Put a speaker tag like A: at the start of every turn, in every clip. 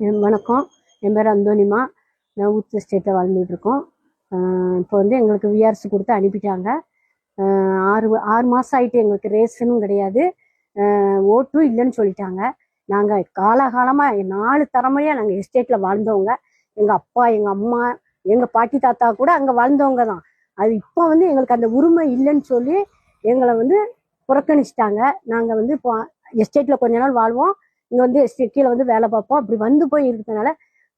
A: வணக்கம். என் பேர் அந்தோனிமா. நான் ஊத்து எஸ்டேட்டில் வாழ்ந்துகிட்டு இருக்கோம். இப்போ வந்து எங்களுக்கு விஆர்சி கொடுத்து அனுப்பிட்டாங்க. 6 மாதம் ஆகிட்டு. எங்களுக்கு ரேஷனும் கிடையாது, ஓட்டும் இல்லைன்னு சொல்லிட்டாங்க. நாங்கள் காலகாலமாக 4 தலைமுறையாக நாங்கள் எஸ்டேட்டில் வாழ்ந்தவங்க. எங்கள் அப்பா, எங்கள் அம்மா, எங்கள் பாட்டி தாத்தா கூட அங்கே வாழ்ந்தவங்க தான். அது இப்போ வந்து எங்களுக்கு அந்த உரிமை இல்லைன்னு சொல்லி எங்களை வந்து புறக்கணிச்சிட்டாங்க. நாங்கள் வந்து இப்போ எஸ்டேட்டில் கொஞ்ச நாள் வாழ்வோம், இங்கே வந்து எஸ்டேட் கீழே வந்து வேலை பார்ப்போம். அப்படி வந்து போய் இருக்கிறதுனால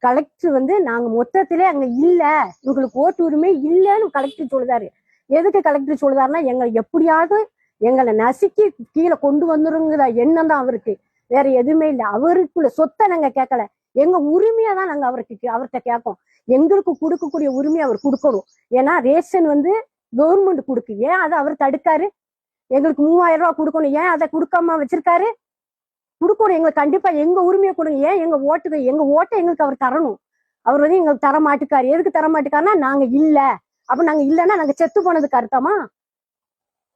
A: கலெக்டர் வந்து நாங்கள் மொத்தத்திலே அங்கே இல்லை, உங்களுக்கு ஓட்டு உரிமை இல்லைன்னு கலெக்டர் சொல்லுதாரு. எதுக்கு கலெக்டர் சொல்லுதாருன்னா, எங்களை எப்படியாவது எங்களை நசுக்கி கீழே கொண்டு வந்துருங்கிற எண்ணம் தான் அவருக்கு, வேற எதுவுமே இல்லை. அவருக்குள்ள சொத்தை நாங்கள் கேட்கல, எங்க உரிமையை தான் நாங்கள் அவர்கிட்ட கேட்போம். எங்களுக்கு கொடுக்கக்கூடிய உரிமையை அவர் கொடுக்கணும். ஏன்னா ரேஷன் வந்து கவர்மெண்ட் கொடுக்கு, ஏன் அதை அவர் தடுக்காரு? எங்களுக்கு 3000 ரூபா கொடுக்கணும், ஏன் அதை கொடுக்காம வச்சிருக்காரு? கொடுக்கணும், எங்களுக்கு கண்டிப்பா எங்க உரிமையை கொடுங்க. ஏன் எங்க ஓட்டை எங்களுக்கு அவர் தரணும். அவர் வந்து எங்களுக்கு தர மாட்டுக்காரு. எதுக்கு தர மாட்டுக்காருன்னா, நாங்க இல்ல, அப்ப நாங்க இல்லைன்னா நாங்க செத்து போனதுக்கு அர்த்தமா?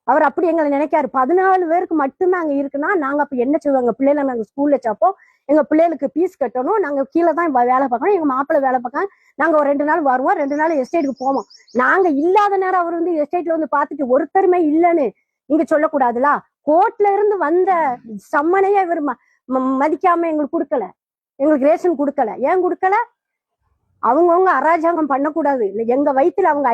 A: அவர் அப்படி எங்களை நினைக்காரு. 14 பேருக்கு மட்டும்தான் அங்க இருக்குன்னா நாங்க அப்ப என்ன செய்வாங்க? பிள்ளைகளை நாங்க ஸ்கூல்ல சாப்போம், எங்க பிள்ளைகளுக்கு ஃபீஸ் கட்டணும், நாங்க கீழே தான் வேலை பார்க்கணும், எங்க மாப்பிள்ளை வேலை பார்க்க நாங்க ஒரு 2 நாள் வருவோம், 2 நாள் எஸ்டேட்டுக்கு போவோம். நாங்க இல்லாத நேரம் அவர் வந்து எஸ்டேட்ல வந்து பார்த்துட்டு ஒருத்தருமே இல்லைன்னு நீங்க சொல்லக்கூடாதுல. கோர்ட்ல இருந்து வந்த சம்மனையே இவர் மதிக்காம எங்களுக்கு கொடுக்கல, எங்களுக்கு ரேஷன் கொடுக்கல. ஏன் கொடுக்கல? அவங்கவுங்க அராஜகம் பண்ணக்கூடாது, இல்லை எங்க வயிற்றுல அவங்க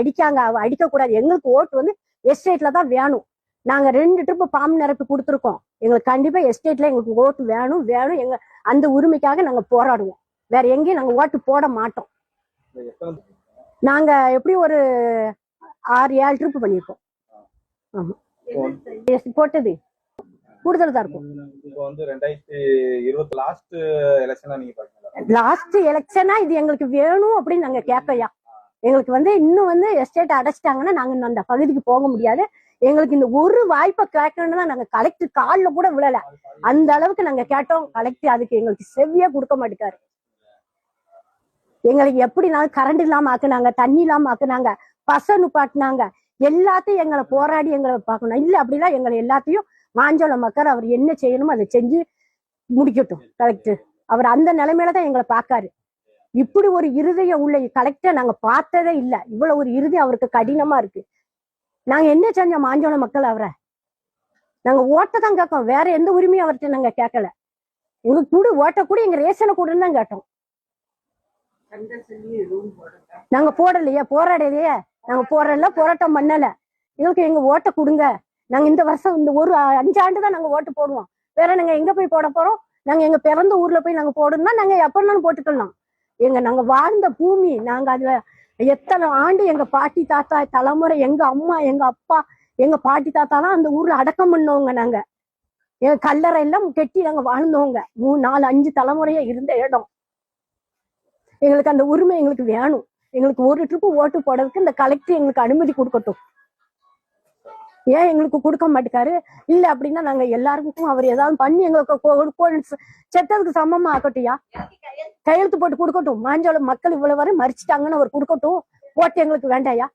A: அடிக்க கூடாது. எங்களுக்கு ஓட்டு வந்து எஸ்டேட்ல தான் வேணும். நாங்க 2 ட்ரிப்பு ஃபார்ம் நிரப்பி கொடுத்துருக்கோம். எங்களுக்கு கண்டிப்பா எஸ்டேட்ல எங்களுக்கு ஓட்டு வேணும். எங்க அந்த உரிமைக்காக நாங்க போராடுவோம். வேற எங்கேயும் நாங்க ஓட்டு போட மாட்டோம். நாங்க எப்படி ஒரு 6-7 ட்ரிப்பு பண்ணியிருக்கோம். ஆமா, போட்டது கூடுதல் தான் இருக்கும். லாஸ்ட் எலெக்ஷனா இது எங்களுக்கு வேணும் அப்படின்னு நாங்க கேட்பையா. எங்களுக்கு வந்து இன்னும் வந்து எஸ்டேட் அடைச்சிட்டாங்கன்னா நாங்க இன்னும் அந்த பகுதிக்கு போக முடியாது. எங்களுக்கு இந்த ஒரு வாய்ப்பை கேட்கணும்னு தான் நாங்க கலெக்டர் காலில் கூட விழல. அந்த அளவுக்கு நாங்க கேட்டோம். கலெக்டர் அதுக்கு எங்களுக்கு செவ்வியா கொடுக்க மாட்டேக்காரு. எங்களுக்கு எப்படினாலும் கரண்ட் இல்லாம ஆக்குனாங்க, தண்ணி இல்லாம ஆக்குனாங்க, பச நுப்பாட்டினாங்க, எல்லாத்தையும் எங்களை போராடி எங்களை பார்க்கணும். இல்ல அப்படிலாம் எங்களை எல்லாத்தையும் மாஞ்சோள மக்கள் அவர் என்ன செய்யணுமோ அதை செஞ்சு முடிக்கட்டும். கலெக்டர் அவர் அந்த நிலைமையில தான் எங்களை பார்க்காரு. இப்படி ஒரு இருதயம் உள்ள கலெக்டர் நாங்க பார்த்ததே இல்லை. இவ்வளவு ஒரு இருதயம் அவருக்கு கடினமா இருக்கு. நாங்க என்ன செஞ்சோம்? மாஞ்சோள மக்கள் அவரை நாங்க ஓட்ட தான் கேட்கோம், வேற எந்த உரிமையும் அவர்கிட்ட நாங்க கேட்கல. எங்களுக்கு கூட ஓட்ட கூட எங்க ரேஷனை கூடன்னு தான் கேட்டோம். நாங்க போடலையே, போராடலையே, நாங்க போராட்டம் பண்ணல. எங்களுக்கு எங்க ஓட்ட கொடுங்க. நாங்க இந்த வருஷம் இந்த ஒரு 5 ஆண்டு தான் நாங்க ஓட்டு போடுவோம். வேற நாங்க எங்க போய் போட போறோம்? நாங்க எங்க பிறந்த ஊர்ல போய் நாங்க போடணும்னா நாங்க எப்பனாலும் போட்டுக்கலாம். நாங்க வாழ்ந்த பூமி, நாங்க அதுல எத்தனை ஆண்டு எங்க பாட்டி தாத்தா தலைமுறை, எங்க அம்மா, எங்க அப்பா, எங்க பாட்டி தாத்தாலாம் அந்த ஊர்ல அடக்கம் பண்ணவங்க. நாங்க எங்க கல்லறை எல்லாம் கெட்டி நாங்க வாழ்ந்தவங்க. 3, 4, 5 தலைமுறையா இருந்த இடம். எங்களுக்கு அந்த உரிமை எங்களுக்கு வேணும். எங்களுக்கு ஒரு ட்ரிப்பு ஓட்டு போடுறதுக்கு இந்த கலெக்டர் எங்களுக்கு அனுமதி கொடுக்கட்டும். ஏன் எங்களுக்கு கொடுக்க மாட்டேக்காரு? இல்ல அப்படின்னா நாங்க எல்லாருக்கும் அவர் ஏதாவது பண்ணி எங்களுக்கு செத்ததுக்கு சமமா ஆக்கட்டும்யா, கையெழுத்து போட்டு கொடுக்கட்டும். மாஞ்சோள மக்கள் இவ்வளவு வரை மறிச்சிட்டாங்கன்னு அவர் கொடுக்கட்டும். ஓட்டு எங்களுக்கு வேண்டாயா?